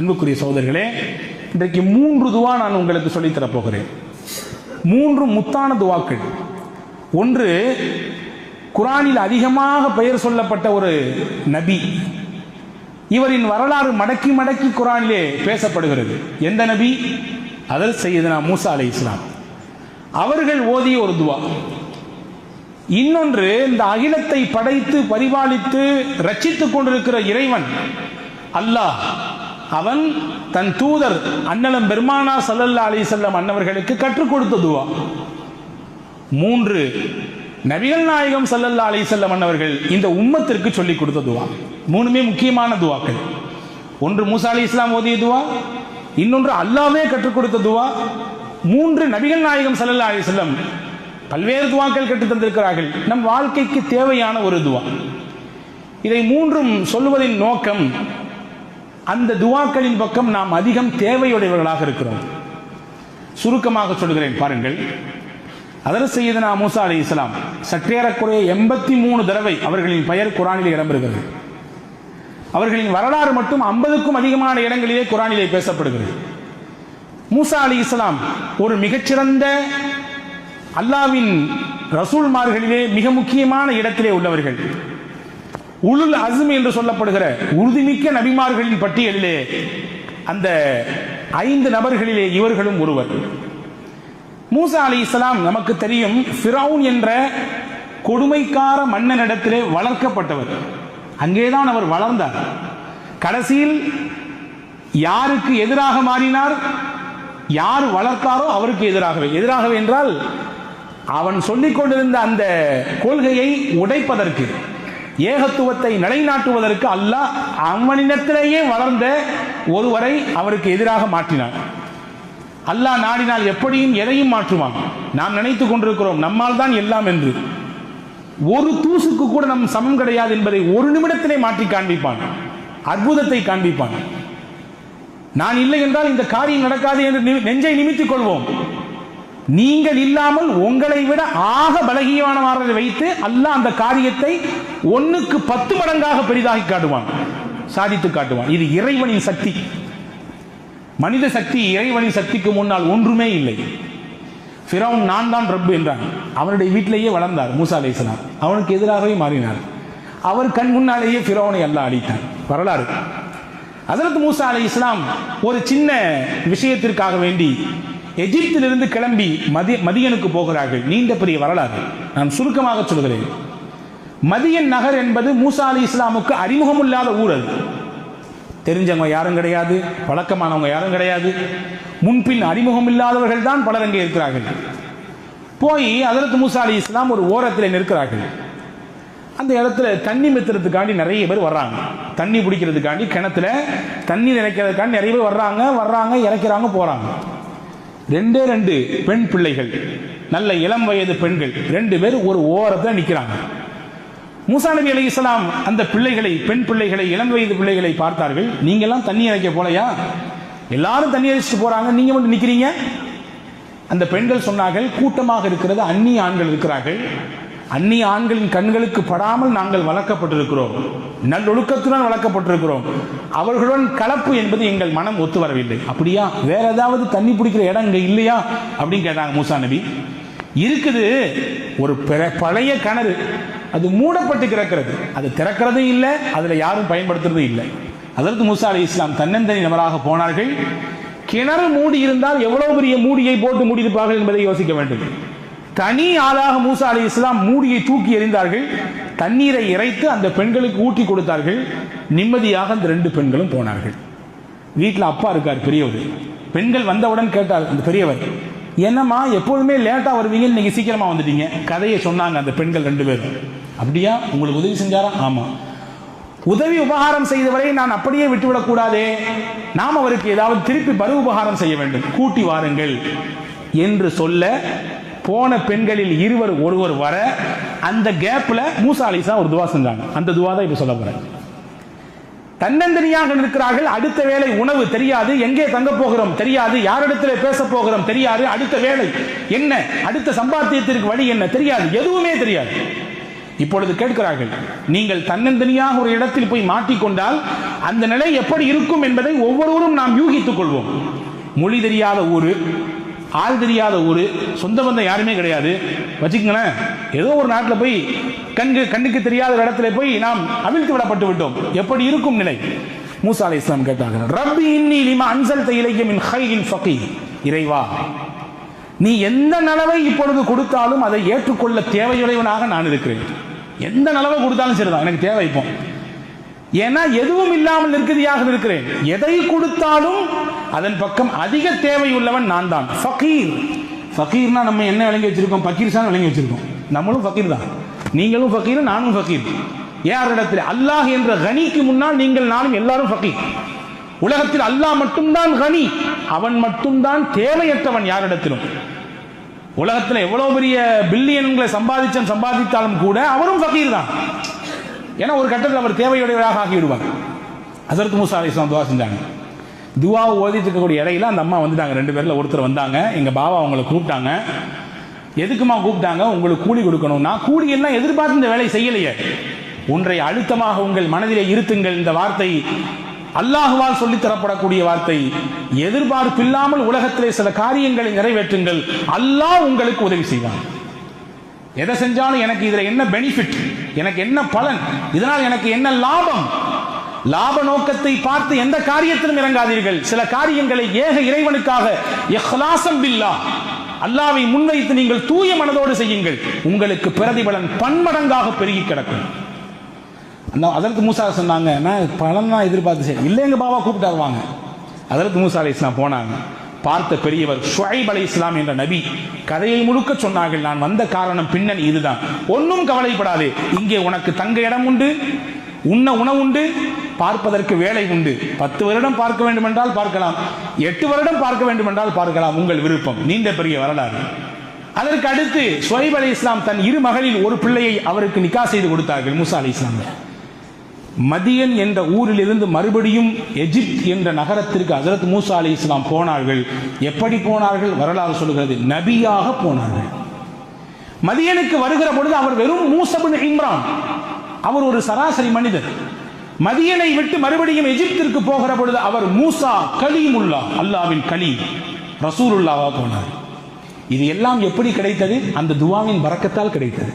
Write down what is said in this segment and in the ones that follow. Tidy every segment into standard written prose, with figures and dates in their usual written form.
அன்புக்குரிய சகோதரர்களே, இன்றைக்கு 3 துவா நான் உங்களுக்கு சொல்லித்தரப் போகிறேன். 3 முத்தான துவாக்கள். ஒன்று, குரானில் அதிகமாக பெயர் சொல்லப்பட்ட ஒரு நபி. இவரின் வரலாறு மடக்கி மடக்கி குரானிலே பேசப்படுகிறது. எந்த நபி? ஹதரத் சையதுனா மூசா அலைஹிஸ்ஸலாம் அவர்கள் ஓதிய ஒரு துவா. இன்னொன்று, இந்த அகிலத்தை படைத்து பரிபாலித்து ரட்சித்துக் கொண்டிருக்கிற இறைவன் அல்லாஹ், அவன் தன் தூதர் அன்னலம் பெருமானா ஸல்லல்லாஹு அலைஹி வஸல்லம் அன்னவர்களுக்கு கற்றுக் கொடுத்த துவா. 3, நபிகள் நாயகம் ஸல்லல்லாஹு அலைஹி வஸல்லம் அன்னவர்கள் இந்த உம்மத்திற்கு சொல்லிக் கொடுத்த துவா. 3மே முக்கியமான துவாக்கள். ஒன்று மூசா அலைஹிஸ்ஸலாம் ஓதிய துவா, இன்னொன்று அல்லாஹ்வே கற்றுக் கொடுத்த துவா, 3 நபிகள் நாயகம் ஸல்லல்லாஹு அலைஹி வஸல்லம் பல்வேறு துவாக்கள் கற்றுத் தந்திருக்கிறார்கள். நம் வாழ்க்கைக்கு தேவையான ஒரு துவா. இதை 3ம் சொல்லுவதின் நோக்கம், அந்த துவாக்களின் பக்கம் நாம் அதிகம் தேவையுடையவர்களாக இருக்கிறோம். சுருக்கமாக சொல்கிறேன், பாருங்கள். ஹதரத் சையதுனா மூசா அலைஹிஸ்ஸலாம் சற்றேறக்குறைய 83 தடவை அவர்களின் பெயர் குரானிலே இடம்பெறுகிறது. அவர்களின் வரலாறு மட்டும் 50க்கும் அதிகமான இடங்களிலே குரானிலே பேசப்படுகிறது. மூசா அலைஹிஸ்ஸலாம் ஒரு மிகச்சிறந்த அல்லாஹ்வின் ரசூல்மார்களிலே மிக முக்கியமான இடத்திலே உள்ளவர்கள். உலுல் அஸ்ம் என்று சொல்லப்படுகிற உறுதிமிக்க நபிமார்களின் பட்டியலிலே அந்த 5 நபர்களிலே இவர்களும் ஒருவர். மூசா அலைஹிஸ்ஸலாம் நமக்கு தெரியும், ஃபிரௌன் என்ற கொடுமைக்கார மன்னனிடத்திலே வளர்க்கப்பட்டவர். அங்கேதான் அவர் வளர்ந்தார். கடைசியில் யாருக்கு எதிராக மாறினார்? யார் வளர்த்தாரோ அவருக்கு எதிராகவே என்றால், அவன் சொல்லிக் கொண்டிருந்த அந்த கொள்கையை உடைப்பதற்கு, ஏகத்துவத்தை நிலைநாட்டுவதற்கு அல்லாஹ் அவனிடத்திலேயே வளர்ந்த ஒருவரை அவருக்கு எதிராக மாற்றினான். அல்லாஹ் நாடினால் எப்படியும் எதையும் மாற்றுவான். நாம் நினைத்துக் கொண்டிருக்கிறோம் நம்மால் தான் எல்லாம் என்று. ஒரு தூசுக்கு கூட நம் சமம் கிடையாது என்பதை ஒரு நிமிடத்திலே மாற்றி காண்பிப்பான். அற்புதத்தை காண்பிப்பான். நான் இல்லை என்றால் இந்த காரியம் நடக்காது என்று நெஞ்சை நிமித்திக் கொள்வோம். நீங்கள் இல்லாமல் உங்களை விட ஆக பலகீனமானவரை வைத்து அல்லாஹ் அந்த காரியத்தை 1க்கு 10 மடங்காக பெரிதாகி காட்டுவான், சாதித்து காட்டுவான். இது இறைவனின் சக்தி. மனித சக்தி இறைவனின் சக்திக்கு முன்னால் ஒன்றுமே இல்லை. ஃபிரௌன் நான் தான் ரப்பு என்றான். அவனுடைய வீட்டிலேயே வளர்ந்தார் மூசா அலைஹிஸ்ஸலாம். அவனுக்கு எதிராகவே மாறினார். அவர் கண் முன்னாலேயே ஃபிரௌனை அல்லாஹ் அழித்தான். வரலாறு. ஹஜ்ரத் மூசா அலைஹிஸ்ஸலாம் ஒரு சின்ன விஷயத்திற்காக வேண்டி எகிப்திலிருந்து கிளம்பி மதியனுக்கு போகிறார்கள். நீண்ட பெரிய வரலாறு, நான் சுருக்கமாக சொல்கிறேன். மதியன் நகர் என்பது மூசா அலைஹிஸ்ஸலாமுக்கு அறிமுகமில்லாத ஊர். அது தெரிஞ்சவங்க யாரும் கிடையாது, பழக்கமானவங்க யாரும் கிடையாது, முன்பின் அறிமுகம் இல்லாதவர்கள் தான் பலர் அங்கே இருக்கிறார்கள். போய் ஹஜ்ரத் மூசா அலைஹிஸ்ஸலாம் ஒரு ஓரத்தில் நிற்கிறார்கள். அந்த இடத்துல தண்ணி மெத்துறதுக்காண்டி நிறைய பேர் வர்றாங்க. தண்ணி பிடிக்கிறதுக்காண்டி கிணத்துல தண்ணி இறைக்கிறதுக்காண்டி நிறைய பேர் வர்றாங்க இறைக்கிறாங்க, போறாங்க. 2 பெண் பிள்ளைகள், நல்ல இளம் வயது பெண்கள் 2 பேர் ஒரு ஓரத்தில் நிற்கிறாங்க. மூசா நபி அலைஹிஸ்ஸலாம் அந்த பிள்ளைகளை, பெண் பிள்ளைகளை, இளம் வயது பிள்ளைகளை பார்த்தார்கள். நீங்க எல்லாம் தண்ணி இறைக்க போலையா? எல்லாரும் தண்ணி இறைச்சிட்டு போறாங்க, நீங்க மட்டும் நிக்கிறீங்க. அந்த பெண்கள் சொன்னார்கள், கூட்டமாக இருக்கிறது அந்நிய ஆண்கள் இருக்கிறார்கள். அந்நிய ஆண்களின் கண்களுக்கு படாமல் நாங்கள் வளர்க்கப்பட்டிருக்கிறோம், நல்லொழுக்கத்துடன் வளர்க்கப்பட்டிருக்கிறோம். அவர்களுடன் கலப்பு என்பது எங்கள் மனம் ஒத்து வரவில்லை. அப்படியா? வேற ஏதாவது தண்ணி பிடிக்கிற இடம் இங்க இல்லையா அப்படின்னு கேட்டாங்க மூசா நபி. இருக்குது, ஒரு பழைய கிணறு, அது மூடப்பட்டு கிடக்கிறது, அது திறக்கிறதும் இல்லை, அதுல யாரும் பயன்படுத்துறதும் இல்லை. ஹஜ்ரத் மூசா அலைஹிஸ்ஸலாம் தன்னந்தனி நபராக போனார்கள். கிணறு மூடி இருந்தால் எவ்வளவு பெரிய மூடியை போட்டு மூடியிருப்பார்கள் என்பதை யோசிக்க வேண்டும். தனி ஆளாக மூசா அலைஹிஸ்ஸலாம் மூடியை தூக்கி எறிந்தார்கள். தண்ணீரை இறைத்து அந்த பெண்களுக்கு ஊற்றி கொடுத்தார்கள். நிம்மதியாக அந்த 2 பெண்களும் போனார்கள். வீட்டில் அப்பா இருக்கார், பெரியவர். பெண்கள் வந்தவுடன் கேட்டார் அந்த பெரியவர், என்னம்மா எப்போதுமே லேட்டா வருவீங்க, இன்னைக்கு சீக்கிரமா வந்துட்டீங்க? கதையை சொன்னாங்க அந்த பெண்கள் 2 பேரும். அப்படியா, உங்களுக்கு உதவி செஞ்சாரா? ஆமா. உதவி உபகாரம் செய்தவரை நான் அப்படியே விட்டுவிடக் கூடாதே, நாம் அவருக்கு ஏதாவது திருப்பி பரு உபகாரம் செய்ய வேண்டும், கூட்டி வாருங்கள் என்று சொல்ல, போன பெண்களில் ஒருவர் வர, அந்த கேப்ல மூசா அலைஹிஸ்ஸலாம் ஒரு துவா செஞ்சாங்க. அந்த துவா தான் இப்ப சொல்ல போறேன். தன்னந்தனியாக இருக்கிறார்கள். அடுத்த வேளை உணவு தெரியாது, எங்கே தங்க போகிறோம் தெரியாது, யாரிடத்துல பேச போகிறோம் தெரியாது, அடுத்த வேளை என்ன, அடுத்த சம்பாத்தியத்திற்கு வழி என்ன தெரியாது, எதுவுமே தெரியாது. இப்பொழுது கேட்கிறார்கள், நீங்கள் தன்னந்தனியாக ஒரு இடத்தில் போய் மாட்டிக்கொண்டால் அந்த நிலை எப்படி இருக்கும் என்பதை ஒவ்வொருவரும் நாம் யூகித்துக் கொள்வோம். மொழி தெரியாத ஊரு, ஆள் தெரியாத ஊரு, சொந்த பந்தம் யாருமே கிடையாது வச்சுக்கங்களேன். ஏதோ ஒரு நாட்டில் போய் கண்ணுக்கு தெரியாத இடத்துல போய் நாம் அவிழ்த்து விடப்பட்டு விட்டோம். எப்படி இருக்கும் நிலை? மூசா அலைஹிஸ்ஸலாம் கேட்டார்கள், ரப்பி இன்னி லிமா அன்ஸல்த இலைய மின் கைரின் ஃபகீர். இறைவா, நீ எந்த நலவை இப்பொழுது கொடுத்தாலும் அதை ஏற்றுக்கொள்ள தேவையுடையவனாக நான் இருக்கிறேன். எந்த நலவை கொடுத்தாலும் சரிதான், எனக்கு தேவை. இப்போ ஏன்னா எதுவும் இல்லாமல் நிற்கதியாக இருக்கிறேன். எதை கொடுத்தாலும் அதன் பக்கம் அதிக தேவையுள்ளவன் நான் தான். ஃபகீர், ஃபகீர்னா நம்ம என்ன விளங்கி வச்சிருக்கோம்? பக்கீர்சான் விளங்கி வச்சிருக்கோம். நம்மளும் ஃபகீர் தான், நீங்களும் ஃபகீர், நானும் ஃபகீர். யாரிடத்தில்? அல்லாஹ் என்ற கனிக்கு முன்னால் நீங்கள் நானும் எல்லாரும் ஃபகீர். உலகத்தில் அல்லாஹ் மட்டும்தான் கனி, அவன் மட்டும்தான் தேவையற்றவன் யாரிடத்திலும். உலகத்தில் எவ்வளவு பெரிய பில்லியன்களை சம்பாதித்தாலும் கூட அவரும் ஃபகீர் தான். ஏன்னா ஒரு கட்டத்தில் அவர் தேவையுடையவராக ஆகிவிடுவார். ஹஸரத் மூசா அலைஹிஸ்ஸலாம் துவா செஞ்சாங்க. துவா ஓதிட்டு இருக்கக்கூடிய இடையில அந்த அம்மா வந்துட்டாங்க. 2 பேர்ல ஒருத்தர் வந்தாங்க. எங்க பாபா அவங்களை கூப்பிட்டாங்க. எதுக்குமா கூப்பிட்டாங்க? உங்களுக்கு கூலி கொடுக்கணும். நான் கூலி எல்லாம் எதிர்பார்த்து இந்த வேலையை செய்யலையே. ஒன்றை அழுத்தமாக உங்கள் மனதிலே இருத்துங்கள். இந்த வார்த்தை அல்லாஹுவால் சொல்லித் தரப்படக்கூடிய வார்த்தை. எதிர்பார்ப்பில்லாமல் உலகத்திலே சில காரியங்களை நிறைவேற்றுங்கள், அல்லாஹ் உங்களுக்கு உதவி செய்வான். எதை செஞ்சாலும் எனக்கு இதுல என்ன பெனிஃபிட், எனக்கு என்ன பலன், இதனால் எனக்கு என்ன லாபம், லாப நோக்கத்தை பார்த்து எந்த காரியத்திலும் இறங்காதீர்கள். சில காரியங்களை ஏக இறைவனுக்காக இஹ்லாஸம் பில்லாஹ், அல்லாஹ்வை முன்வைத்து நீங்கள் தூய மனதோடு செய்யுங்கள். உங்களுக்கு பிரதிபலன் பன்மடங்காக பெருகி கிடக்கும். ஹஸரத் மூசா சொன்னாங்க, நான் பலன் தான் எதிர்பார்த்து செய்ய இல்லை, எங்க பாபா கூப்பிட்டாரு வாங்க. ஹஸரத் மூசா அலைஹிஸ்ஸலாம் போனாங்க. பார்த்த பெரியவர் ஷுஐப் அலைஹிஸ்ஸலாம் என்ற நபி கதையை முழுக்க சொன்னார்கள். நான் வந்த காரணம் பின்னணி இதுதான். ஒன்றும் கவலைப்படாதே, இங்கே உனக்கு தங்க இடம் உண்டு, உண்ண உணவுண்டு, பார்ப்பதற்கு வேலை உண்டு. 10 வருடம் பார்க்க வேண்டும் என்றால் பார்க்கலாம், 8 வருடம் பார்க்க வேண்டும் என்றால் பார்க்கலாம், உங்கள் விருப்பம். நீண்ட பெரிய வரலாறு. அதற்கு அடுத்து ஷுஐப் அலைஹிஸ்ஸலாம் தன் 2 மகளில் ஒரு பிள்ளையை அவருக்கு நிக்கா செய்து கொடுத்தார்கள். மூசா அலைஹிஸ்ஸலாம் மதியன் என்ற ஊரில் இருந்து மறுபடியும் எஜிப்த் என்ற நகரத்திற்கு ஹஸரத் மூசா அலைஹிஸ்ஸலாம் போனார்கள். எப்படி போனார்கள்? வரலாறு சொல்கிறது, நபியாக போனார்கள். மதியனுக்கு வருகிற பொழுது அவர் வெறும் மூஸா இப்னு இம்ரான், அவர் ஒரு சராசரி மனிதர். மதியனை விட்டு மறுபடியும் எஜிப்திற்கு போகிற பொழுது அவர் மூசா கலீமுல்லா, அல்லாஹ்வின் கலீம், ரசூலுல்லாஹா போனார். இது எல்லாம் எப்படி கிடைத்தது? அந்த துஆவின் பரக்கத்தால் கிடைத்தது.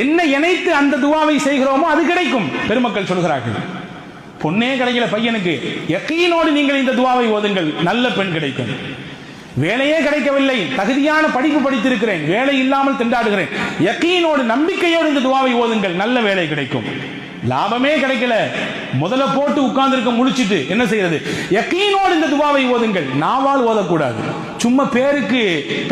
என்ன இணைத்து அந்த துவாவை செய்கிறோமோ அது கிடைக்கும். பெருமக்கள் சொல்கிறார்கள், பொண்ணே கிடைக்கல பையனுக்கு, யக்கீனோடு நீங்கள் இந்த துவாவை ஓதுங்கள், நல்ல பெண் கிடைக்கும். வேலையே கிடைக்கவில்லை, தகுதியான படிப்பு படித்திருக்கிறேன், வேலை இல்லாமல் திண்டாடுகிறேன், யக்கீனோடு நம்பிக்கையோடு இந்த துவாவை ஓதுங்கள், நல்ல வேலை கிடைக்கும். லாபமே கிடைக்கல, முதல்ல போட்டு உட்கார்ந்திருக்க முடிச்சிட்டு என்ன செய்யறது? யக்கீனோடு இந்த துவாவை ஓதுங்கள். நாவால் ஓதக்கூடாது, சும்மா பேருக்கு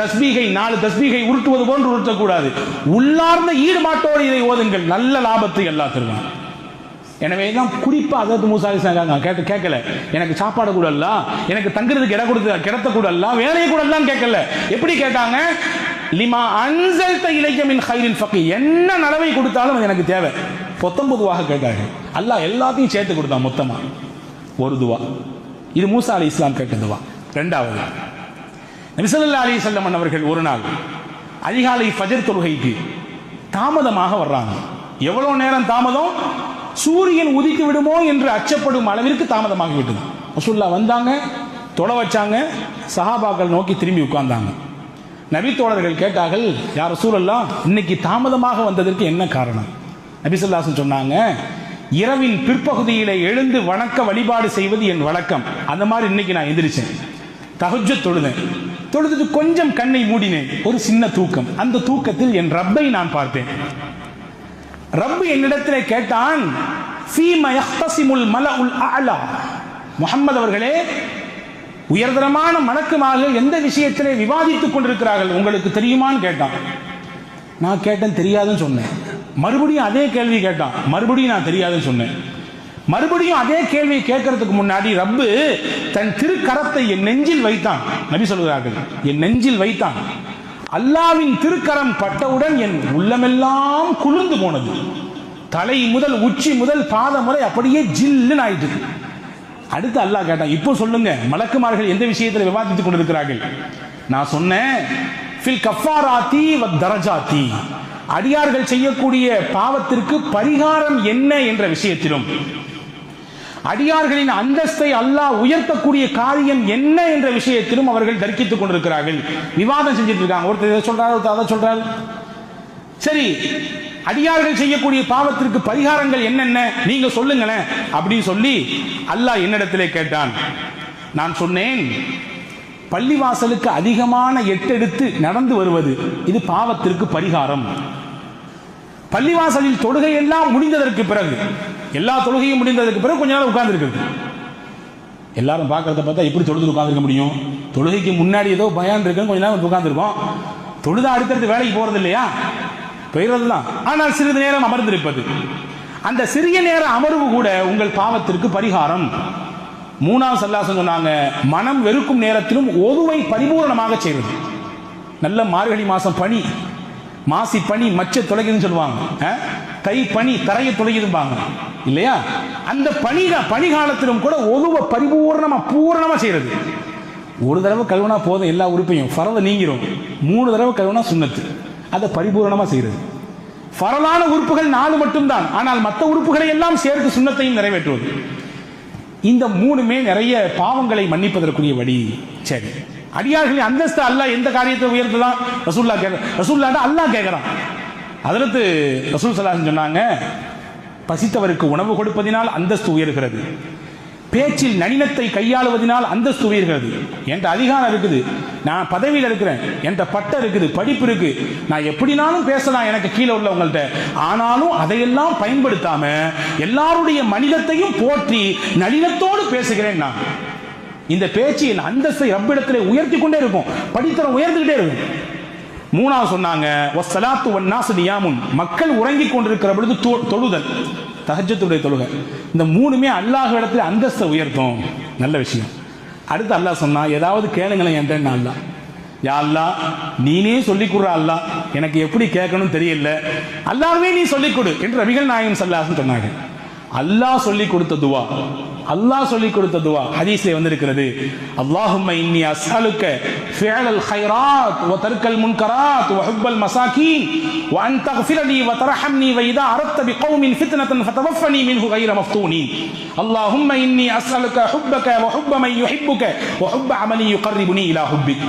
தஸ்பீகை 4 தஸ்பீகை உருட்டுவது போன்று உருட்டக்கூடாது. உள்ளார்ந்த ஈடுபாட்டோடு இதை ஓதுங்கள், நல்ல லாபத்தை அல்லாஹ் தருவான். எனவே தான் குறிப்பா ஹஸரத் மூசா அலைஹிஸ்ஸலாம் கேட்கல, எனக்கு சாப்பாடு கூட இல்ல, எனக்கு தங்குறதுக்கு இடம் கொடுத்து கிடத்த கூட இல்ல, வேலையை கூட இல்லன்னு கேட்கல. எப்படி கேட்டாங்க? லிமா அன்ஸல்த இலைய மின் கைரின் ஃபகீர், என்ன நலவை கொடுத்தாலும் அது எனக்கு தேவை. 19 கேட்டாங்க. அல்லாஹ் எல்லாத்தையும் சேர்த்து கொடுத்தான் மொத்தமா. ஒரு துவா இது மூசா அலைஹிஸ்ஸலாம் கேட்ட துவா. 2வது, நபி ஸல்லல்லாஹு அலைஹி வஸல்லம் அவர்கள் ஒரு நாள் அதிகாலை ஃபஜர் தொழுகைக்கு தாமதமாக வர்றாங்க. எவ்வளவு நேரம் தாமதம்? சூரியன் உதித்து விடுமோ என்று அச்சப்படும் அளவிற்கு தாமதமாகி விட்டது. ரசூலுல்லாஹ் வந்தாங்க, தொழ வச்சாங்க, சஹாபாக்கள் நோக்கி திரும்பி உட்கார்ந்தாங்க. நபி தோழர்கள் கேட்டார்கள், யா ரசூலல்லாஹ், இன்னைக்கு தாமதமாக வந்ததற்கு என்ன காரணம்? நபி ஸல்லல்லாஹு அலைஹி வஸல்லம் சொன்னாங்க, இரவின் பிற்பகுதியிலே எழுந்து வணக்க வழிபாடு செய்வது என் வழக்கம். அந்த மாதிரி இன்னைக்கு நான் எந்திரிச்சேன், தஹஜ்ஜுத் தொழுதுட்டு கொஞ்சம் கண்ணை மூடினேன், ஒரு சின்ன தூக்கம். அந்த தூக்கத்தில் என் ரப்பை நான் பார்த்தேன். ரப்பு என்னிடத்திலே கேட்டான், ஃபீமா யஹ்தஸிமுல் மலஉல் அஅலா, முஹம்மது அவர்களே, உயர்தரமான மலக்குமார்கள் எந்த விஷயத்திலே விவாதித்துக் கொண்டிருக்கிறார்கள் உங்களுக்கு தெரியுமான்னு கேட்டான். நான் கேட்டேன், தெரியாதுன்னு சொன்னேன். மறுபடியும் அதே கேள்வி கேட்டான், மறுபடியும் நான் தெரியாதுன்னு சொன்னேன். மறுபடியும் அதே கேள்வியை கேட்கறதுக்கு முன்னாடி ரப்பு தன் திருக்கரத்தை என் நெஞ்சில் வைத்தான். நபி சொல்கிறார்கள், என் நெஞ்சில் வைத்தான். அல்லாவின் திருக்கரம் பட்டவுடன் என் உள்ளமெல்லாம் குளிர்ந்து போனது. தலை முதல் உச்சி முதல் பாதம் வரை அப்படியே ஜில்லுன்னு ஆயிட்டு. அடுத்து அல்லாஹ் கேட்டான், இப்போ சொல்லுங்க மலக்குமார்கள் எந்த விஷயத்தில் விவாதித்துக் கொண்டிருக்கிறார்கள்? நான் சொன்னேன், ஃபில் கஃபாராத்தி வத் தரஜாத்தி, அடியார்கள் செய்யக்கூடிய பாவத்திற்கு பரிகாரம் என்ன என்ற விஷயத்திலும், அடியார்களின் அந்தஸ்தை அல்லாஹ் உயர்த்தக்கூடிய காரியம் என்ன என்ற விஷயத்திலும் அவர்கள் தர்க்கித்துக் கொண்டிருக்கிறார்கள், விவாதம் செஞ்சிட்டு இருக்காங்க. ஒருத்தர் இதை சொல்றாரு, ஒருத்தர் அதை சொல்றாரு. சரி, அடியார்கள் செய்யக்கூடிய பாவத்திற்கு பரிகாரங்கள் என்னென்ன நீங்க சொல்லுங்களேன் அப்படின்னு சொல்லி அல்லாஹ் என்னிடத்திலே கேட்டான். நான் சொன்னேன், பள்ளிவாசலுக்கு அதிகமான எட்டெடுத்து நடந்து வருவது இது பாவத்திற்கு பரிகாரம். பள்ளிவாசலில் தொழுகை எல்லாம் முடிந்ததற்கு பிறகு, எல்லா தொழுகையும் முடிந்ததற்கு பிறகு கொஞ்ச நேரம் உட்கார்ந்து இருக்கிறது. எல்லாரும் பார்க்கறத பார்த்தா எப்படி தொழுது உட்கார்ந்துருக்க முடியும்? தொழுகைக்கு முன்னாடி ஏதோ பயான் இருக்கு, கொஞ்ச நேரம் உட்கார்ந்துருக்கோம். தொழுதா அடுத்தடுத்து வேலைக்கு போறது இல்லையா, போயிடுறதுதான். ஆனால் சிறிது நேரம் அமர்ந்திருப்பது, அந்த சிறிய நேர அமர்வு கூட உங்கள் பாவத்திற்கு பரிகாரம். மூணாவது சல்லாசம் சொன்னாங்க, மனம் வெறுக்கும் நேரத்திலும் ஒதுவை பரிபூர்ணமாக செய்வது. நல்ல மார்கழி மாசம் பனி, மாசி பனி மச்ச தொலைக்குதுன்னு சொல்லுவாங்க, கை பனி தரையை தொலைக்குதுப்பாங்க இல்லையா? அந்த பனி காலத்திலும் கூட ஒதுவை பூரணமா செய்யறது. ஒரு தடவை கழுவுனா போதும், எல்லா உறுப்பையும் ஃபரத நீங்கிரும். 3 தடவை கழுவுனா சுன்னத்து, அதை பரிபூர்ணமா செய்யறது. ஃபரலான உறுப்புகள் 4 மட்டும்தான், ஆனால் மற்ற உறுப்புகளை எல்லாம் சேர்த்து சுன்னத்தையும் நிறைவேற்றுவது. இந்த 3மே நிறைய பாவங்களை மன்னிப்பதற்குரிய வழி. சரி, அடியார்களின் அந்தஸ்து அல்லாஹ் எந்த காரியத்தை உயர்த்தலாம்? ரசூலுல்லாஹ் அல்லாஹ் கேட்கிறான். அதற்கு ரசூல் ஸல்லல்லாஹு அலைஹி வஸல்லம் சொன்னாங்க, பசித்தவருக்கு உணவு கொடுப்பதினால் அந்தஸ்து உயர்கிறது, பேச்சில் நளினத்தை கையாளுவதனால் அந்தஸ்து உயர்கிறது. என்கிட்ட அதிகாரம் இருக்குது, நான் பதவியில் இருக்கிறேன், என்கிட்ட பட்டம் இருக்குது, படிப்பு இருக்கு, நான் எப்படினாலும் பேசலாம் எனக்கு கீழே உள்ளவங்கள்ட்ட. ஆனாலும் அதையெல்லாம் பயன்படுத்தாம எல்லாருடைய மனிதத்தையும் போற்றி நளினத்தோடு பேசுகிறேன் நான். இந்த பேச்சு என் அந்தஸ்தை ரப்பிடத்திலே உயர்த்தி கொண்டே இருக்கும், படித்தரம் உயர்ந்துகிட்டே இருக்கும். மூணாவது சொன்னாங்க, வஸ்ஸலாத்து வன்னாசு நியாமுன், மக்கள் உறங்கிக் கொண்டிருக்கிற பொழுது தொழுதல், தஹஜ்ஜுடைய தொழுகை. இந்த 3மே அல்லாஹ் இடத்துல அந்தஸ்தை உயர்த்தும். நல்ல விஷயம். அடுத்து அல்லாஹ் சொன்னா, ஏதாவது கேளுங்களேன் என்கிட்ட. அல்லாஹ், யா அல்லாஹ் நீனே சொல்லிக் கொடுற அல்லாஹ், எனக்கு எப்படி கேட்கணும் தெரியல, அல்லாஹ்வே நீ சொல்லிக் கொடு என்று நபிகள் நாயகம் ஸல்லல்லாஹு அலைஹி வஸல்லம் சொன்னாங்க. அல்லாஹ் சொல்லிக் கொடுத்த துவா, அல்லாஹ் சொல்லிக் கொடுத்த துவா ஹதீஸ்ல வந்திருக்கிறது. அல்லாஹும்ம இன்னி அஸ்அலுக ஃபிஅலல் கைராத் வ தர்க்கல் முன்கராத் வ ஹுப்பல் மசாகீன் வ அன் தக்ஃபிர லீ வ தர்ஹம்னி வ இதா அரத்த பிகௌமின் ஃபித்னதன் ஃபதவஃபனி மின்ஹு கைர மஃப்தூனின். அல்லாஹும்ம இன்னி அஸ்அலுக ஹுப்பக வ ஹுப்ப மன் யுஹிப்புக வ ஹுப்ப அமலி யுகர்ரிபுனி இலா ஹுப்பிக்.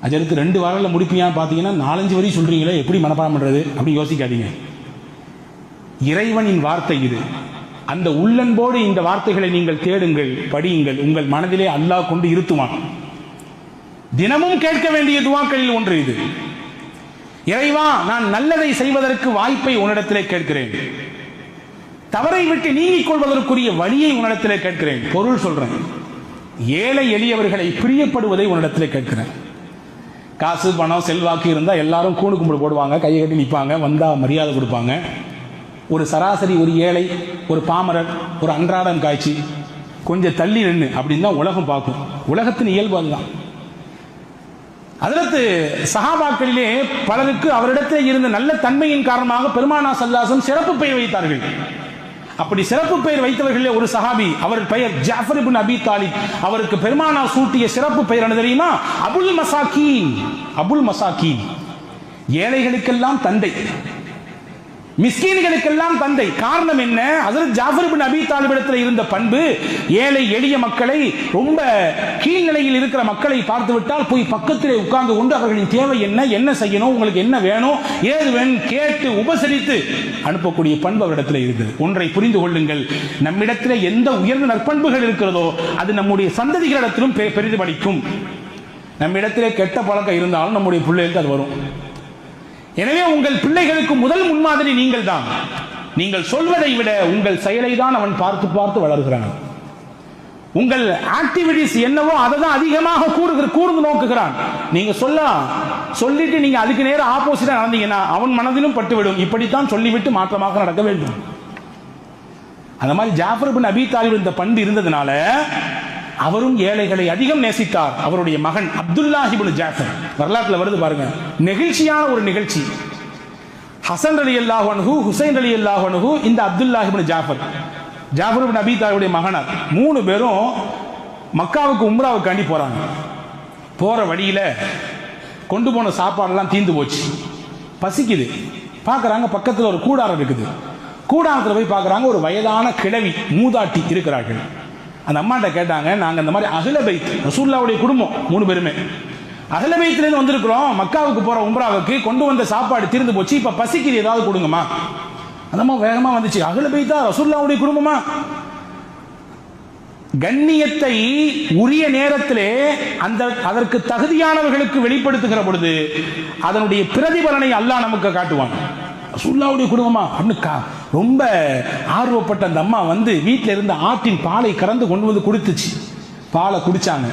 அஜருக்கு 2 வாரத்துல முடிப்பியா பாத்தீங்கன்னா 4-5 வரி சொல்றீங்களே, எப்படி மனப்பாடம் பண்றது அப்படி யோசிக்காதீங்க. இறைவனின் வார்த்தை இது. அந்த உள்ளன்போடு இந்த வார்த்தைகளை நீங்கள் தேடுங்கள், படியுங்கள். உங்கள் மனதிலே அல்லாஹ் கொண்டு இருத்துவான். தினமும் கேட்க வேண்டிய துவாக்களில் ஒன்று இது. இறைவா, நான் நல்லதை செய்வதற்கு வாய்ப்பை உன்னிடத்திலே கேட்கிறேன், தவறை விட்டு நீங்கிக் கொள்வதற்குரிய வழியை உன்னிடத்திலே கேட்கிறேன். பொருள் சொல்றேன், ஏழை எளியவர்களை பிரியப்படுவதை உன்னிடத்திலே கேட்கிறேன். காசு பணம் செல்வாக்கு இருந்தா எல்லாரும் கூணு கும்பிடு போடுவாங்க, கையை கட்டி நிற்பாங்க, வந்தா மரியாதை கொடுப்பாங்க. ஒரு சராசரி, ஒரு ஏழை, ஒரு பாமரர், ஒரு அன்றாடம் காய்ச்சி கொஞ்சம் தள்ளி நின்று அப்படின்னு தான் உலகம் பார்க்கும். உலகத்தின் இயல்பு அதுதான். அதற்கு சஹாபாக்களிலே பலருக்கு அவரிடத்தில் இருந்த நல்ல தன்மையின் காரணமாக பெருமானார் ஸல்லல்லாஹு அலைஹி வஸல்லம் சிறப்பு பெயர் வைத்தார்கள். அப்படி சிறப்பு பெயர் வைத்தவர்களே ஒரு சஹாபி, அவர் பெயர் ஜாஃபர் இப்னு அபி தாலிப். அவருக்கு பெருமானார் சூட்டிய சிறப்பு பெயர் என்ன தெரியுமா? அபுல் மசாகீன். அபுல் மசாகீன், ஏழைகளுக்கெல்லாம் தந்தை, மிஸ்கீன்களுக்கெல்லாம் தந்தை. காரணம் என்ன? ஹஜ்ரத் ஜாஃபர் இப்னு அபி தாலிப் இடத்தில் இருந்த பண்பு, ஏழை எளிய மக்களை, ரொம்ப கீழ்நிலையில் இருக்கிற மக்களை பார்த்து விட்டால் போய் பக்கத்திலே உட்கார்ந்து கொண்டு அவர்களின் தேவை என்ன, என்ன செய்யணும், உங்களுக்கு என்ன வேணும், ஏது வேணும் கேட்டு உபசரித்து அனுப்பக்கூடிய பண்பு அவரிடத்தில் இருந்தது. ஒன்றை புரிந்து கொள்ளுங்கள், நம்மிடத்தில் எந்த உயர்ந்த நற்பண்புகள் இருக்கிறதோ அது நம்முடைய சந்ததிகளிடத்திலும் பிரதிபலிக்கும். நம்மிடத்திலே கெட்ட பழக்கம் இருந்தாலும் நம்முடைய பிள்ளைகளுக்கு அது வரும். எனவே உங்கள் பிள்ளைகளுக்கு முதல் முன்மாதிரி நீங்கள் தான். நீங்கள் சொல்வதை விட உங்கள் செயலை தான் அவன் பார்த்து பார்த்து வளர்கிறான். உங்கள் ஆக்டிவிட்டிஸ் என்னவோ அதை தான் அதிகமாக கூர்ந்து நோக்குகிறான். நீங்க சொல்லிட்டு நீங்க அதுக்கு நேரம் ஆப்போசிட்டா நடந்தீங்கன்னா அவன் மனதிலும் பட்டுவிடும். இப்படித்தான் சொல்லிவிட்டு மாற்றமாக நடக்க வேண்டும். அந்த மாதிரி ஜாஃபர் இப்னு அபி தாலிப் இந்த பண்பு இருந்ததுனால அவரும் ஏழைகளை அதிகம் நேசித்தார். அவருடைய மகன் அப்துல்லாஹ் இப்னு ஜாஃபர், வரலாற்றில் வருது பாருங்க, நெகிழ்ச்சியான ஒரு நிகழ்ச்சி. ஹசன் ரலியல்லாஹு அன்ஹு, ஹுசைன் ரலியல்லாஹு அன்ஹு, இந்த அப்துல்லாஹ் இப்னு ஜாஃபர், ஜாஃபர் இப்னு அபி தாலிபுடைய மகனார், 3 பேரும் மக்காவுக்கு உம்ராவுக்காண்டி போறாங்க. போற வழியில கொண்டு போன சாப்பாடெல்லாம் தீந்து போச்சு. பசிக்குது. பார்க்குறாங்க பக்கத்தில் ஒரு கூடாரம் இருக்குது. கூடாரத்தில் போய் பார்க்குறாங்க ஒரு வயதான கிழவி மூதாட்டி இருக்கிறார்கள். அந்த அம்மாட்ட கேட்டாங்க, நாங்கள் இந்த மாதிரி அஹ்ல பைத் ரசூலுல்லாஹ்வுடைய குடும்பம் 3 பேருமே அஹ்ல பைத்லேருந்து வந்திருக்கிறோம், மக்காவுக்கு போகிற உம்ராவுக்கு கொண்டு வந்த சாப்பாடு தீர்ந்து போச்சு, இப்போ பசிக்குது, ஏதாவது கொடுங்கம்மா. அந்த அம்மா வேகமாக வந்துச்சு, அஹ்ல பைத்தா ரசூலுல்லாஹ்வுடைய குடும்பமா? கண்ணியத்தை உரிய நேரத்திலே அதற்கு தகுதியானவர்களுக்கு வெளிப்படுத்துகிற பொழுது அதனுடைய பிரதிபலனை அல்லாஹ் நமக்கு காட்டுவான். ரசூலுல்லாஹ்வுடைய குடும்பமா அப்படின்னு ரொம்ப ஆர்வப்பட்ட அந்த அம்மா வந்து வீட்டில் இருந்த ஆட்டின் பாலை கறந்து கொண்டு வந்து கொடுத்துச்சு. பாலை குடிச்சாங்க.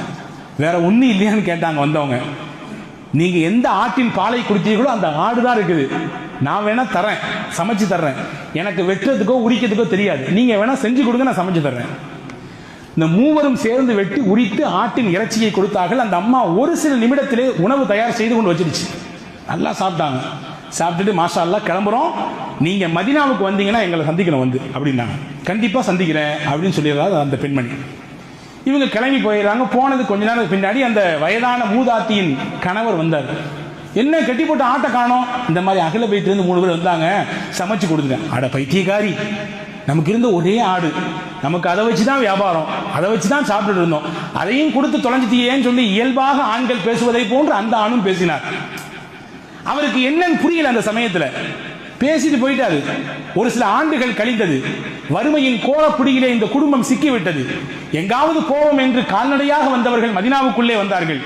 வேற ஒன்றும் இல்லையான்னு கேட்டாங்க வந்தவங்க. நீங்க எந்த ஆட்டின் பாலை குடித்தீர்களோ அந்த ஆடு தான் இருக்குது, நான் வேணா தரேன், சமைச்சு தர்றேன், எனக்கு வெட்டுறதுக்கோ உரிக்கிறதுக்கோ தெரியாது, நீங்க வேணா செஞ்சு கொடுங்க, நான் சமைச்சு தர்றேன். இந்த மூவரும் சேர்ந்து வெட்டி உரித்து ஆட்டின் இறைச்சியை கொடுத்தார்கள். அந்த அம்மா ஒரு சில நிமிடத்திலே உணவு தயார் செய்து கொண்டு வச்சிருச்சு. நல்லா சாப்பிட்டாங்க. சாப்பிட்டுட்டு மாஷா அல்லாஹ் கிளம்புறோம், நீங்க மதீனாவுக்கு வந்தீங்கன்னா எங்களை சந்திக்கணும் வந்து அப்படின்னாங்க. கண்டிப்பா சந்திக்கிறேன் அப்படின்னு சொல்லிடுறாரு அந்த பெண்மணி. இவங்க கிளம்பி போயிடுறாங்க. போனது கொஞ்ச நேரம் பின்னாடி அந்த வயதான மூதாட்டியின் கணவர் வந்தார். என்ன கட்டி போட்டு ஆட்டை காணோம்? இந்த மாதிரி அகல பைத்திலிருந்து 3 பேர் வந்தாங்க, சமைச்சு கொடுத்துட்டேன். அட பைத்தியக்காரி, நமக்கு இருந்த ஒரே ஆடு, நமக்கு அதை வச்சு தான் வியாபாரம், அதை வச்சு தான் சாப்பிட்டு இருந்தோம், அதையும் கொடுத்து தொலைஞ்சிட்டியேன்னு சொல்லி இயல்பாக ஆண்கள் பேசுவதை போன்று அந்த ஆணும் பேசினார். அவருக்கு என்னன்னு புரியல அந்த சமயத்தில், பேசிட்டு போயிட்டாரு. ஒரு சில ஆண்டுகள் கழிந்தது. வறுமையின் கோலப்பிடியிலே இந்த குடும்பம் சிக்கிவிட்டது. எங்காவது போவோம் என்று கால்நடையாக வந்தவர்கள் மதீனாவுக்குள்ளே வந்தார்கள்.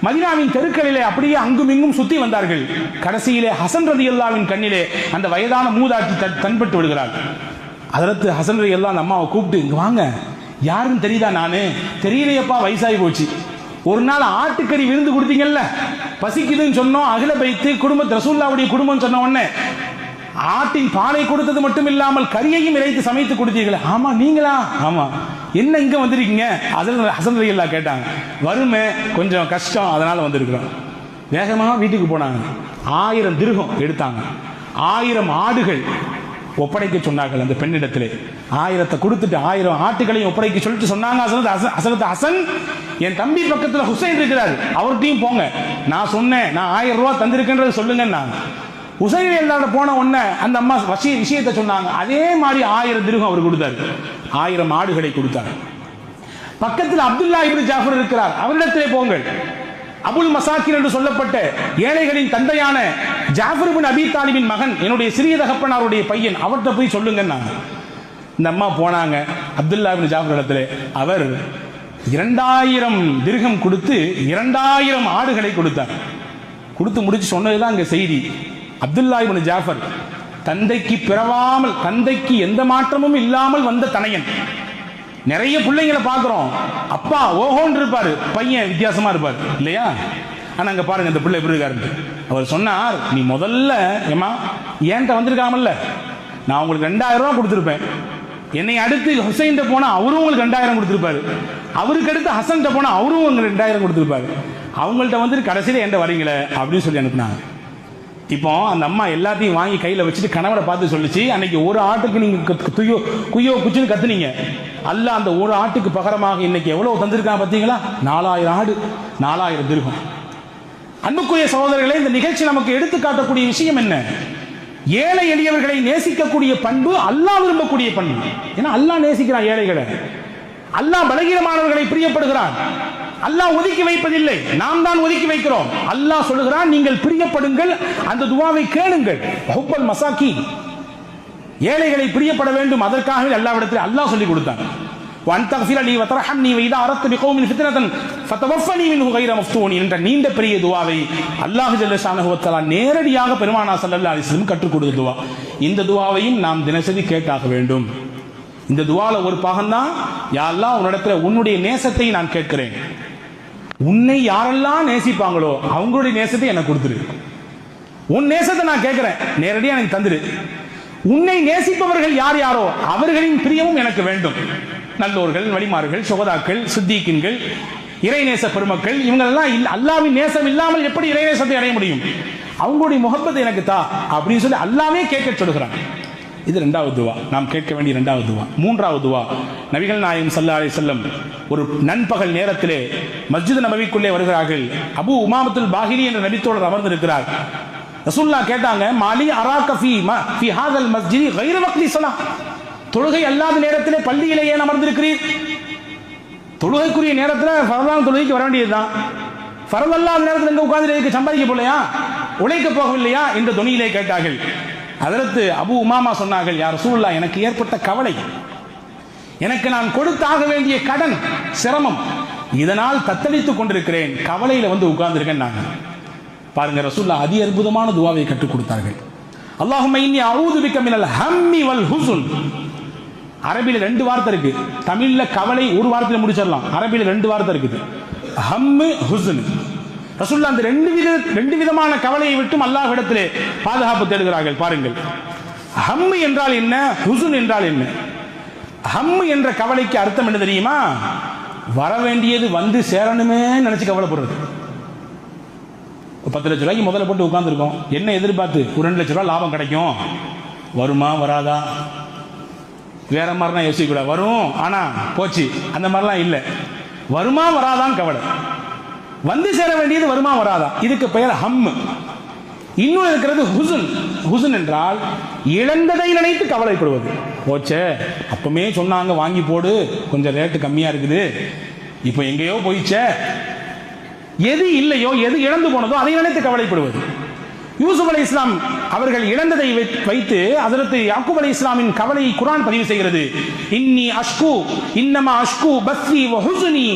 மதீனாவின் தெருக்களிலே அப்படியே அங்கும் இங்கும் சுத்தி வந்தார்கள். கடைசியிலே ஹசன் ரலியல்லாஹுவின் கண்ணிலே அந்த வயதான மூதாட்டி தன்பட்டு விடுகிறார். ஹஜ்ரத் ஹசன் ரலியல்லாஹு அந்த அம்மாவை கூப்பிட்டு, இங்க வாங்க, யாருன்னு தெரியுதா? நானு தெரியலையப்பா, வயசாகி போச்சு. ஒரு நாள் ஆட்டுக்கறி விருந்து கொடுத்தீங்கல்ல, பசிக்குதுன்னு சொன்னோம், அகல பைத்து குடும்பம் ரசூலுல்லாஹ்வுடைய குடும்பம் சொன்ன உடனே ஆட்டின் பாலை கொடுத்தது மட்டும் இல்லாமல் கறியையும் இறைத்து சமைத்து கொடுத்தீங்களே. ஆமா, நீங்களா? ஆமா. என்ன இங்க வந்திருக்கீங்க? ஹசன் ரலியல்லாஹு கேட்டாங்க. வறுமை, கொஞ்சம் கஷ்டம், அதனால வந்திருக்கிறோம். வேகமாக வீட்டுக்கு போனாங்க. 1000 திர்ஹம் எடுத்தாங்க. 1000 ஆடுகள் ஒப்படைக்க சொன்னார்கள் அந்த பெண்ணிடத்திலே. 1000 கொடுத்துட்டு 1000 ஆட்டுகளையும் ஒப்படைக்க சொல்லிட்டு சொன்னாங்க, ஹசன், என் தம்பி பக்கத்தில் ஹுசைன் இருக்கிறார், அவர்கிட்டையும் போங்க, நான் சொன்னேன், நான் 1000 ரூபாய் தந்திருக்கேன்றது சொல்லுங்க. ஹுசைன் எல்லாரோட போன உடனே அந்த அம்மா விஷயத்தை சொன்னாங்க. அதே மாதிரி 1000 திர்ஹம் அவர் கொடுத்தாரு. 1000 ஆடுகளை கொடுத்தார். பக்கத்தில் அப்துல்லா இப்னு ஜாஃபர் இருக்கிறார், அவரிடத்திலே போங்கள். அபுல் மசாக்கின் என்று சொல்லப்பட்ட ஏழைகளின் தந்தையான ஜாஃபர் இப்னு அபீ தாலிபின் மகன், என்னுடைய சிறிய தகப்பனாருடைய பையன், அவர்கிட்ட போய் சொல்லுங்க. இந்த அம்மா போனாங்க அப்துல்லா இப்னு ஜாஃபர் இடத்துல. அவர் 2000 திர்ஹம் கொடுத்து 2000 ஆடுகளை கொடுத்தார். கொடுத்து முடிச்சு சொன்னதுதான் அங்க செய்தி. அப்துல்லா இப்னு ஜாஃபர் தந்தைக்கு பிறவாமல், தந்தைக்கு எந்த மாற்றமும் இல்லாமல் வந்த தனையன். நிறைய பிள்ளைங்களை பார்க்கிறோம், அப்பா ஓஹோன்னு இருப்பாரு, பையன் வித்தியாசமா இருப்பார் இல்லையா? ஆனா அங்க பாருங்க இந்த பிள்ளை எப்படி இருக்காரு. அவர் சொன்னார், நீ முதல்ல ஏமா ஏன்ட்ட வந்திருக்காமல்ல, நான் உங்களுக்கு 2000 ரூபாய் கொடுத்துருப்பேன். என்னை அடுத்து ஹுசைன் போனா அவரும் உங்களுக்கு 2000 கொடுத்துருப்பாரு. அவருக்கு அடுத்து ஹசன் போனா அவரும் உங்களுக்கு 2000 கொடுத்துருப்பாரு. அவங்கள்ட்ட வந்துட்டு கடைசியில என்கிட்ட வரீங்களே அப்படின்னு சொல்லி அனுப்புனாங்க. இப்போ அந்த அம்மா எல்லாத்தையும் வாங்கி கையில வச்சுட்டு கணவரை பார்த்து சொல்லிச்சு, அன்னைக்கு ஒரு ஆட்டுக்கு நீங்க குய்யோ குச்சின்னு கத்துனீங்க, அல்லாஹ் அந்த ஒரு ஆட்டுக்கு பகரமாக இன்னைக்கு எவ்வளவு தந்திருக்கான் பார்த்தீங்களா? 4000 ஆடு, 4000 திர்ஹம். அன்புக்குரிய சகோதரர்களே, இந்த நிகழ்ச்சி நமக்கு எடுத்து காட்டக்கூடிய விஷயம் என்ன? ஏழை எளியவர்களை நேசிக்கக்கூடிய பண்பு அல்லாஹ் விரும்பக்கூடிய பண்பு. ஏன்னா அல்லாஹ் நேசிக்கிறான் ஏழைகளை, அல்லாஹ் பலகீனமானவர்களை பிரியப்படுகிறான். அல்லாஹ் ஒதுக்கி வைப்பதில்லை, நாம் தான் ஒதுக்கி வைக்கிறோம். அல்லாஹ் சொல்லுகிறான், நீங்கள் பிரியப்படுங்கள், அந்த துஆவை கேளுங்கள். ஹுப்பல் மசாக்கீன், ஏழைகளை பிரியப்பட வேண்டும், அதற்காகவே அல்லாஹ்விடத்தில் அல்லாஹ் சொல்லி கொடுத்தான். வன் தக்ஃபிர லீ வ தர்ஹம்னி வ இதா அரத்து பிகௌமின் ஃபித்னதன் ஃபதவஃபனி மின்ஹு கைர மஃப்தூன் என்ற நீண்ட பெரிய துஆவை அல்லாஹ் ஜல்ல ஷானஹு வ தஆலா நேரடியாக பெருமானார் ஸல்லல்லாஹு அலைஹி வஸல்லம் கற்றுக் கொடுத்த துஆ. இந்த துஆவையும் நாம் தினசரி கேட்டாக வேண்டும். இந்த துஆல ஒரு பாகம்தான், யா அல்லாஹ் உன்னிடத்தில் உன்னுடைய நேசத்தை நான் கேட்கிறேன். உன்னை யாரெல்லாம் நேசிப்பாங்களோ அவங்களுடைய நேசத்தை எனக்கு கொடுத்துரு. உன் நேசத்தை நான் கேட்கிறேன், நேரடியாக எனக்கு தந்துரு. உன்னை நேசிப்பவர்கள் யார் யாரோ அவர்களின் பிரியமும் எனக்கு வேண்டும். நல்லோர்கள், வலிமார்கள், சுகதாக்கள், சித்திகீன்கள், இறைநேச பெருமக்கள், இவங்களெல்லாம் அல்லாஹ்வின் நேசம் இல்லாமல் எப்படி இறைநேசத்தை அடைய முடியும்? அவங்களுடைய முஹப்பத்தை எனக்கு தா அப்படின்னு சொல்லி அல்லாஹ்வே கேட்க சொல்கிறான். இது 2வது துஆ, நாம் கேட்க வேண்டிய 2வது துஆ. 3வது துஆ, நபிகள் நாயகம் ஸல்லல்லாஹு அலைஹி வஸல்லம் ஒரு நண்பகல் நேரத்திலே மஸ்ஜித் நபவிக்குள்ளே வருகிறார்கள். அபூ உமாமத்துல் பாஹிலி என்ற நபித்தோழர் அமர்ந்திருக்கிறார். ரசூலுல்லாஹ் கேட்டாங்க, மாலி அராக ஃபீ ஹாதல் மஸ்ஜிதி கைர வக்தி ஸலாத், தொழுகை அல்லாத நேரத்திலே பள்ளியிலே ஏன் அமர்ந்திருக்கிறீர்? தொழுகைக்குரிய நேரத்தில் ஃபர்தான தொழுகைக்கு வர வேண்டியதுதான். ஃபர்து அல்லாத நேரத்தில் எங்க உட்கார்ந்து சம்பாதிக்க போலையா, உழைக்க போகவில்லையா என்ற தொனியிலே கேட்டார்கள். ஹஜ்ரத் அபூ உமாமா சொன்னார்கள், யா ரசூலுல்லாஹ், எனக்கு ஏற்பட்ட கவலை, எனக்கு நான் கொடுத்தாக வேண்டிய கடன் சிரமம், இதனால் தத்தளித்துக் கொண்டிருக்கிறேன், கவலையில வந்து உட்கார்ந்திருக்கேன். நாங்கள் பாருங்க, ரசூலுல்லாஹ் அதி அற்புதமான துஆவை கற்றுக் கொடுத்தார்கள். அல்லாஹும்ம இன்னி அஊது பிக மினல் ஹம்மி வல் ஹுஸ்ன். அரபியில் 2 வார்த்தை இருக்கு, தமிழ்ல கவலை ஒரு வார்த்தையில முடிச்சிடலாம், அரபியில் 2 வார்த்தை இருக்குது, ஹம்மு ஹுஸ்ன். ரசூலுல்லாஹ் அந்த ரெண்டு விதமான கவலையை விட்டும் அல்லாஹ்விடத்திலே பாதுகாப்பு தேடுகிறார்கள். பாருங்கள், ஹம்மு என்றால் என்ன, ஹுஸ்ன் என்றால் என்ன? ஹம்மு என்ற கவலைக்கு அர்த்தம் என்ன தெரியுமா? வர வேண்டியது வந்து சேரணுமே நினைச்சு கவலைப்படுறது. 10 லட்ச ரூபாய்க்கு முதல்ல போட்டு உட்கார்ந்துருக்கோம், என்ன எதிர்பார்த்து ஒரு 2 லட்ச ரூபாய் லாபம் கிடைக்கும், வருமா வராதா, வேற மாதிரிலாம் யோசிக்க கூடாது, வரும் ஆனா போச்சு அந்த மாதிரிலாம் இல்லை, வருமா வராதான் கவலை, வந்து சேர வேண்டியது வருமா வராதா, இதுக்கு பெயர் ஹம். இன்னும் இருக்கிறது ஹுஸ்ன். ஹுஸ்ன் என்றால் இழந்ததை நினைத்து கவலைப்படுவது. போச்சே, அப்பமே சொன்னாங்க வாங்கி போடு, கொஞ்சம் ரேட்டு கம்மியா இருக்குது, இப்போ எங்கேயோ போயிச்சே, எது இல்லையோ எது இழந்து போனதோ அதை நினைத்து கவலைப்படுவது. யூசுப் அலைஹிஸ்ஸலாம் அவர்கள் இழந்ததை வைத்து ஹஜ்ரத் யாக்கூப் அலைஹிஸ்ஸலாமின் கவலையை குர்ஆன் பதிவு செய்கிறது. இன்னி அஷ்கு இன்னமா அஷ்கு பஸ்ஸி வ ஹுஸ்னி,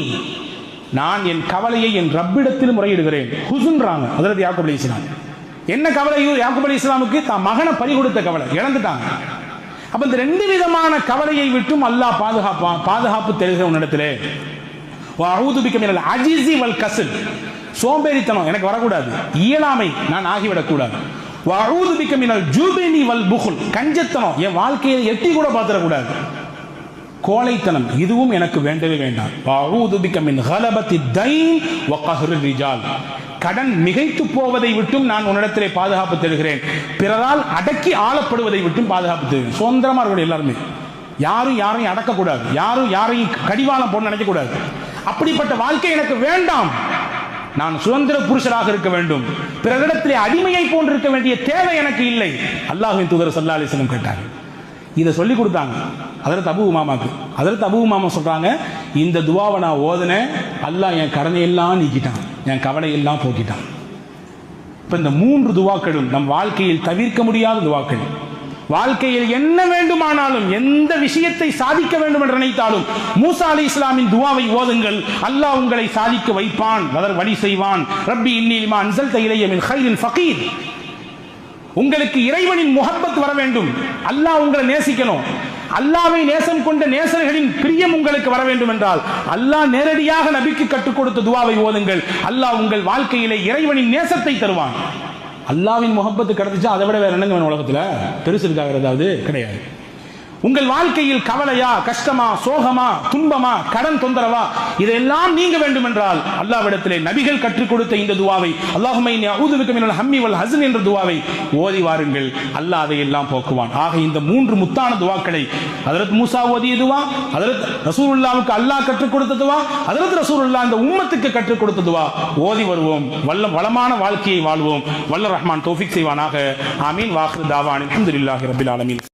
நான் என் கவலையை என் ரப்பிடத்தில் முறையிடுகிறேன். ஹுஸ்ன்றாங்க ஹஜ்ரத் யாக்கூப் அலைஹிஸ்ஸலாம். என்ன கவலை யாக்கூப் அலைஹிஸ்ஸலாமுக்கு? தான் மகனை பறி கொடுத்த கவலை, இழந்துட்டாங்க. அப்ப இந்த 2 விதமான கவலையை விட்டும் அல்லாஹ் பாதுகாப்பு தருகிற உன்னிடத்திலே. வஅஊது பிக மினல் அஜிஸி வல் கஸ்ல், சோம்பேறித்தனம் எனக்கு வரக்கூடாது, இயலாமை நான் ஆகிவிடக்கூடாது. வஅஊது பிக மினல் ஜுப்னி வல் புக்ல், கஞ்சத்தனம் என் வாழ்க்கையை எட்டி கூட பார்த்துடக்கூடாது, கோழைத்தனம் இதுவும் எனக்கு வேண்டவே வேண்டாம். வஅஊது பிக மின் கலபத்தி தைன் வ கஹ்ரி ரிஜால், கடன் மிகைத்து போவதை விட்டும் நான் உன்னிடத்திலே பாதுகாப்பு தருகிறேன், பிறரால் அடக்கி ஆளப்படுவதை விட்டும் பாதுகாப்பு தருகிறேன். சுதந்திரமா இருக்கணும் எல்லாருமே, யாரும் யாரையும் அடக்கக்கூடாது, யாரும் யாரையும் கடிவாளம் போட்டு நினைக்கக்கூடாது. அப்படிப்பட்ட வாழ்க்கை எனக்கு வேண்டாம், நான் சுதந்திர புருஷராக இருக்க வேண்டும், பிறரிடத்திலே அடிமையை போன்றிருக்க வேண்டிய தேவை எனக்கு இல்லை. அல்லாஹ்வின் தூதர் ஸல்லல்லாஹு அலைஹி வஸல்லம் கேட்டாங்க, இதை சொல்லி கொடுத்தாங்க ஹஜ்ரத் அபூ உமாமாக்கு. ஹஜ்ரத் அபூ உமாமா சொல்றாங்க, இந்த துஆவை நான் ஓதுனேன், அல்லாஹ் என் கடனையெல்லாம் நீக்கிட்டான், என் கவலையெல்லாம் போக்கிட்டான். இப்ப இந்த 3 துஆக்களும் நம் வாழ்க்கையில் தவிர்க்க முடியாத துஆக்கள். வாழ்க்கையில் என்ன வேண்டுமானாலும் எந்த விஷயத்தை சாதிக்க வேண்டும் என்று நினைத்தாலும் மூசா அலைஹிஸ்ஸலாமின் துஆவை ஓதுங்கள், அல்லாஹ் உங்களை சாதிக்க வைப்பான், வழி செய்வான். ரப்பி இன்னி லிமா அன்ஸல்த இலைய மின் கைரின் ஃபகீர், உங்களுக்கு இறைவனின் முஹப்பத் வர வேண்டும், அல்லாஹ் உங்களை நேசிக்கணும், அல்லாஹ்வை நேசம் கொண்ட நேசர்களின் பிரியம் உங்களுக்கு வர வேண்டும் என்றால் அல்லாஹ் நேரடியாக நபிக்கு கற்றுக் கொடுத்த துஆவை ஓதுங்கள், அல்லாஹ் உங்கள் வாழ்க்கையிலே இறைவனின் நேசத்தை தருவான். அல்லாஹ்வின் முஹப்பத்து கிடைச்சா அதை விட வேற என்னங்க வேணும் உலகத்துல? பெருசு இருக்காக ஏதாவது கிடையாது. உங்கள் வாழ்க்கையில் கவலையா, கஷ்டமா, சோகமா, துன்பமா, கடன் தொந்தரவா, இதெல்லாம் நீங்க வேண்டும் என்றால் அல்லாஹ்விடத்திலே நபிகள் கற்றுக் கொடுத்த இந்த துஆவை, அல்லாஹும்ம இன்னி அஊது பிக மினல் ஹம்மி வல் ஹஸ்ன் என்ற துஆவை ஓதி வாருங்கள், அல்லாஹ் அதையெல்லாம் போக்குவான். ஆக இந்த 3 முத்தான துஆக்களை ஹஜ்ரத் மூசா ஓதிய துஆ, ஹஜ்ரத் ரசூலுல்லாஹ்வுக்கு அல்லாஹ் கற்றுக் கொடுத்த துஆ, ஹஜ்ரத் ரசூலுல்லாஹ் இந்த உம்மத்துக்கு கற்றுக் கொடுத்த துஆ ஓதி வருவோம், வளமான வாழ்க்கையை வாழ்வோம். வல்ல ரஹ்மான் தௌஃபீக் செய்வானாக. ஆமீன். வாஹிரு தாவானின் அல்ஹம்துலில்லாஹி ரப்பில் ஆலமீன்.